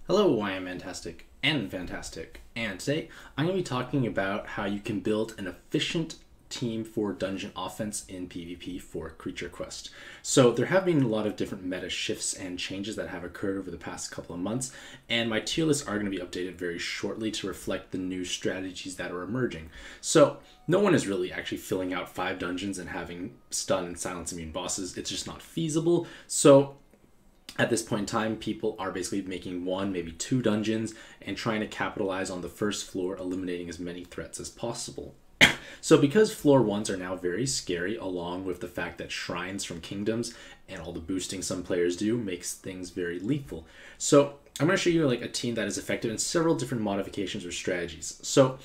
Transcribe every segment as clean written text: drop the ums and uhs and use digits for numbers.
Hello, I am Mantastic and Fantastic, and today I'm going to be talking about how you can build an efficient team for dungeon offense in PvP for Creature Quest. So there have been a lot of different meta shifts and changes that have occurred over the past couple of months, and my tier lists are going to be updated very shortly to reflect the new strategies that are emerging. So no one is really actually filling out 5 dungeons and having stun and silence immune bosses. It's just not feasible. So at this point in time, people are basically making 1, maybe 2 dungeons and trying to capitalize on the first floor, eliminating as many threats as possible. So because floor 1s are now very scary, along with the fact that shrines from kingdoms and all the boosting some players do makes things very lethal. So I'm going to show you like a team that is effective in several different modifications or strategies. So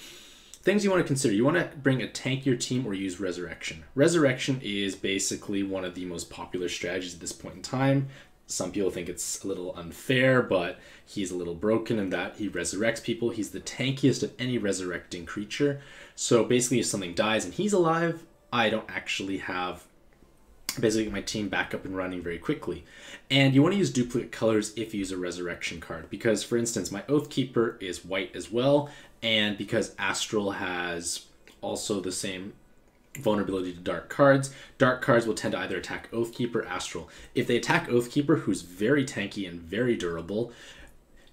things you want to consider. You want to bring a tankier team or use Resurrection. Resurrection is basically one of the most popular strategies at this point in time. Some people think it's a little unfair, but he's a little broken in that he resurrects people. He's the tankiest of any resurrecting creature. So basically if something dies and he's alive, I don't actually have basically my team back up and running very quickly. And you want to use duplicate colors if you use a resurrection card, because for instance my Oathkeeper is white as well, and because Astral has also the same vulnerability to dark cards will tend to either attack Oathkeeper or Astral. If they attack Oathkeeper, who's very tanky and very durable,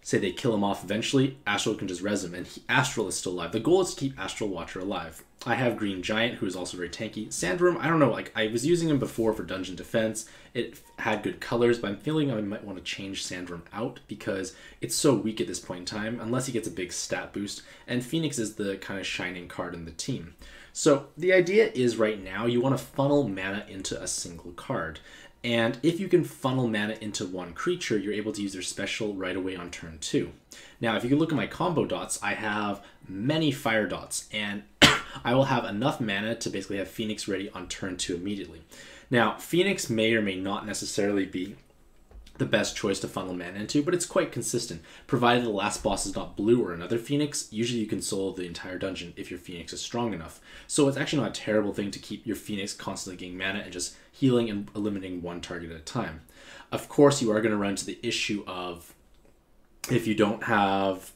say they kill him off eventually, Astral can just res him, and Astral is still alive. The goal is to keep Astral Watcher alive. I have Green Giant, who is also very tanky. Sandworm, I don't know, like I was using him before for dungeon defense. It had good colors, but I'm feeling I might want to change Sandworm out because it's so weak at this point in time, unless he gets a big stat boost, and Phoenix is the kind of shining card in the team. So the idea is right now you want to funnel mana into a single card. And if you can funnel mana into one creature, you're able to use their special right away on turn 2. Now, if you can look at my combo dots, I have many fire dots, and I will have enough mana to basically have Phoenix ready on turn 2 immediately. Now, Phoenix may or may not necessarily be the best choice to funnel mana into, but it's quite consistent. Provided the last boss is not blue or another Phoenix, usually you can solo the entire dungeon if your Phoenix is strong enough. So it's actually not a terrible thing to keep your Phoenix constantly getting mana and just healing and eliminating one target at a time. Of course, you are going to run into the issue of if you have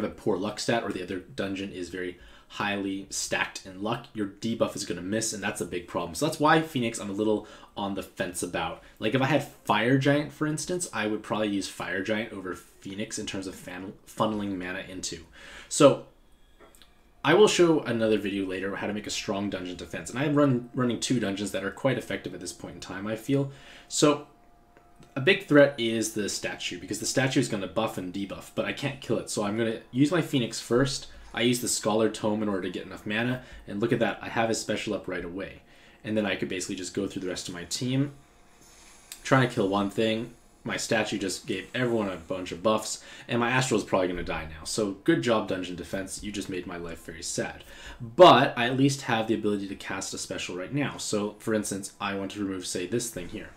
a poor luck stat or the other dungeon is very highly stacked in luck, your debuff is going to miss, and that's a big problem. So that's why Phoenix I'm a little on the fence about. Like if I had Fire Giant, for instance, I would probably use Fire Giant over Phoenix in terms of funneling mana into. So I will show another video later how to make a strong dungeon defense, and I'm running 2 dungeons that are quite effective at this point in time, I feel. So a big threat is the statue, because the statue is going to buff and debuff, but I can't kill it. So I'm going to use my Phoenix first. I use the Scholar Tome in order to get enough mana, and look at that, I have his special up right away. And then I could basically just go through the rest of my team, trying to kill one thing. My statue just gave everyone a bunch of buffs, and my Astral is probably going to die now. So good job, dungeon defense, you just made my life very sad. But I at least have the ability to cast a special right now. So for instance, I want to remove, say, this thing here.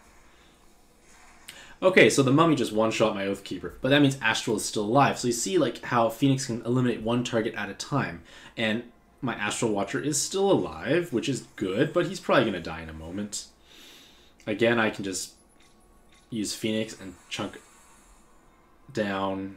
Okay, so the mummy just one-shot my Oathkeeper, but that means Astral is still alive. So you see like how Phoenix can eliminate one target at a time, and my Astral Watcher is still alive, which is good, but he's probably going to die in a moment. Again, I can just use Phoenix and chunk down.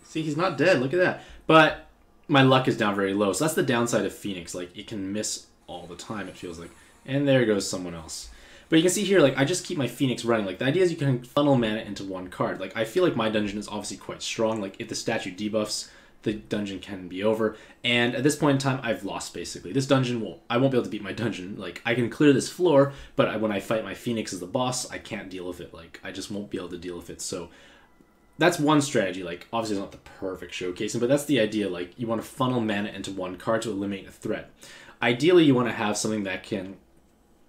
See, he's not dead, look at that. But my luck is down very low, so that's the downside of Phoenix. Like, it can miss all the time, it feels like. And there goes someone else. But you can see here, like, I just keep my Phoenix running. Like, the idea is you can funnel mana into one card. Like, I feel like my dungeon is obviously quite strong. Like, if the statue debuffs, the dungeon can be over. And at this point in time, I've lost, basically. This dungeon I won't be able to beat my dungeon. Like, I can clear this floor, but when I fight my Phoenix as the boss, I can't deal with it. Like, I just won't be able to deal with it. So that's one strategy. Like, obviously it's not the perfect showcasing, but that's the idea. Like, you want to funnel mana into one card to eliminate a threat. Ideally, you want to have something that can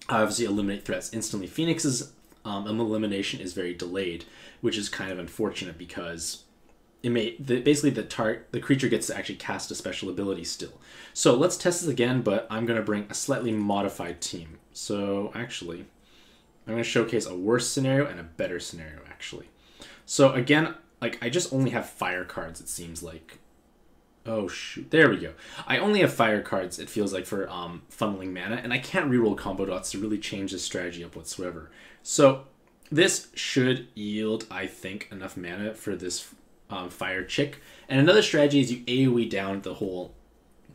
obviously eliminate threats instantly. Phoenix's elimination is very delayed, which is kind of unfortunate because the creature gets to actually cast a special ability still. So let's test this again, but I'm going to bring a slightly modified team. So actually, I'm going to showcase a worse scenario and a better scenario, actually. So again, like I just only have fire cards, it seems like. Oh shoot, there we go. I only have fire cards, it feels like, for funneling mana, and I can't reroll combo dots to really change this strategy up whatsoever. So this should yield, I think, enough mana for this fire chick. And another strategy is you AoE down the whole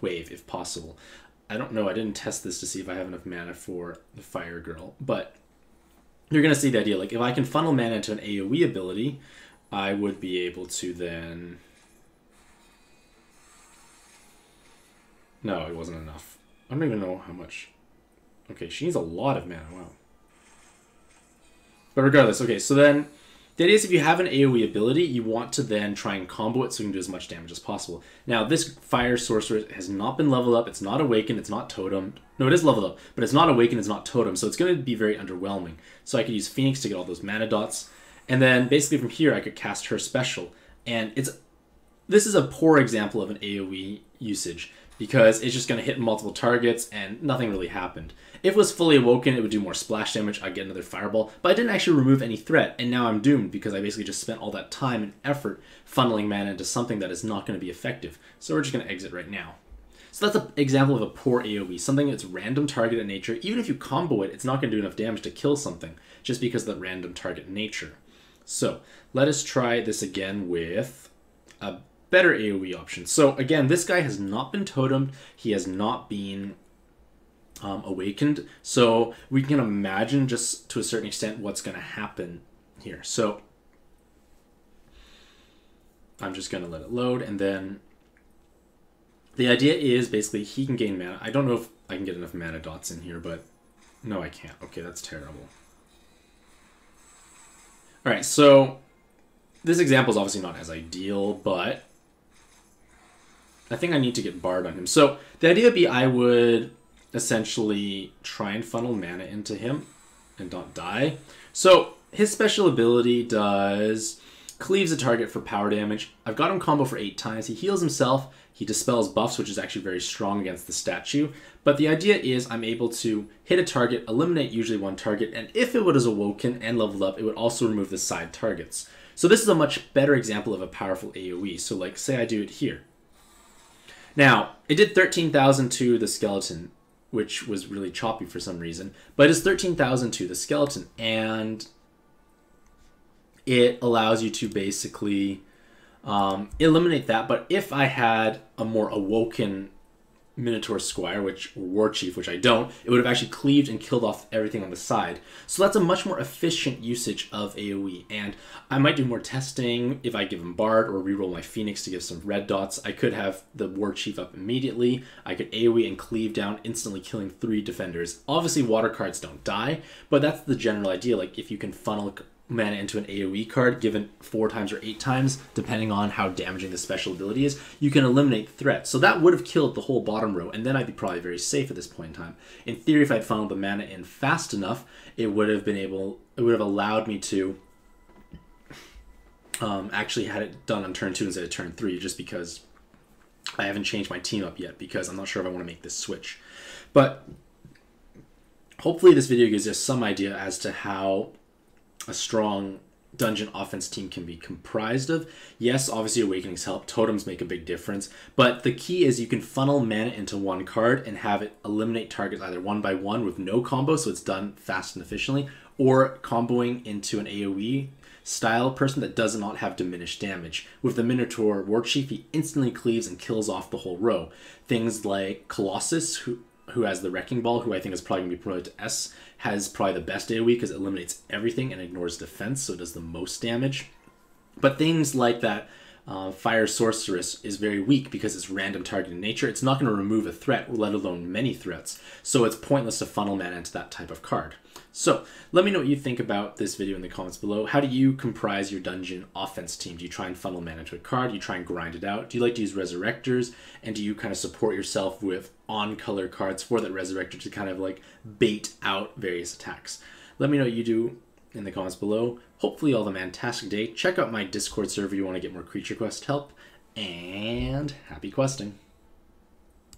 wave if possible. I don't know, I didn't test this to see if I have enough mana for the fire girl, but you're going to see the idea. Like, if I can funnel mana into an AoE ability, I would be able to then... No, it wasn't enough. I don't even know how much. Okay, she needs a lot of mana, wow. But regardless, okay, so then the idea is if you have an AoE ability, you want to then try and combo it so you can do as much damage as possible. Now, this Fire Sorcerer has not been leveled up, it's not awakened, it's not totem. No, it is leveled up, but it's not awakened, it's not totem, so it's going to be very underwhelming. So I could use Phoenix to get all those mana dots, and then basically from here I could cast her special. And this is a poor example of an AoE usage, because it's just going to hit multiple targets and nothing really happened. If it was fully awoken, it would do more splash damage, I'd get another fireball, but I didn't actually remove any threat, and now I'm doomed because I basically just spent all that time and effort funneling mana into something that is not going to be effective. So we're just going to exit right now. So that's an example of a poor AoE, something that's random target in nature. Even if you combo it, it's not going to do enough damage to kill something, just because of that random target nature. So let us try this again with a better AoE option. So again, this guy has not been totemed, he has not been awakened, so we can imagine just to a certain extent what's going to happen here. So I'm just going to let it load, and then the idea is basically he can gain mana. I don't know if I can get enough mana dots in here, but no, I can't. Okay, that's terrible. Alright, so this example is obviously not as ideal, but I think I need to get Bard on him. So the idea would be I would essentially try and funnel mana into him and not die. So his special ability does cleaves a target for power damage. I've got him combo for 8 times. He heals himself. He dispels buffs, which is actually very strong against the statue. But the idea is I'm able to hit a target, eliminate usually one target, and if it was awoken and leveled up, it would also remove the side targets. So this is a much better example of a powerful AoE. So like, say I do it here. Now, it did 13,000 to the skeleton, which was really choppy for some reason, but it's 13,000 to the skeleton, and it allows you to basically eliminate that. But if I had a more awoken Minotaur Squire, or War Chief, which I don't, it would have actually cleaved and killed off everything on the side. So that's a much more efficient usage of AoE, and I might do more testing if I give him Bard or reroll my Phoenix to give some red dots. I could have the War Chief up immediately. I could AoE and cleave down, instantly killing 3 defenders. Obviously, water cards don't die, but that's the general idea. Like, if you can funnel mana into an AoE card given 4 times or 8 times, depending on how damaging the special ability is, you can eliminate threats. So that would have killed the whole bottom row, and then I'd be probably very safe at this point in time. In theory, if I'd funneled the mana in fast enough, it would have allowed me to actually had it done on turn 2 instead of turn 3, just because I haven't changed my team up yet, because I'm not sure if I want to make this switch. But hopefully this video gives us some idea as to how a strong dungeon offense team can be comprised of. Yes, obviously awakenings help, totems make a big difference, but the key is you can funnel mana into one card and have it eliminate targets either one by one with no combo, so it's done fast and efficiently, or comboing into an AoE style person that does not have diminished damage. With the Minotaur War Chief, he instantly cleaves and kills off the whole row. Things like Colossus, who has the Wrecking Ball, who I think is probably going to be promoted to S, has probably the best AoE because it eliminates everything and ignores defense, so it does the most damage. But things like that Fire Sorceress is very weak because it's random target in nature. It's not going to remove a threat, let alone many threats, so it's pointless to funnel mana into that type of card. So let me know what you think about this video in the comments below. How do you comprise your dungeon offense team? Do you try and funnel mana into a card? Do you try and grind it out? Do you like to use Resurrectors? And do you kind of support yourself with on-color cards for that Resurrector to kind of like bait out various attacks? Let me know what you do in the comments below. Hopefully all the Mantastic day. Check out my Discord server if you want to get more Creature Quest help. And happy questing.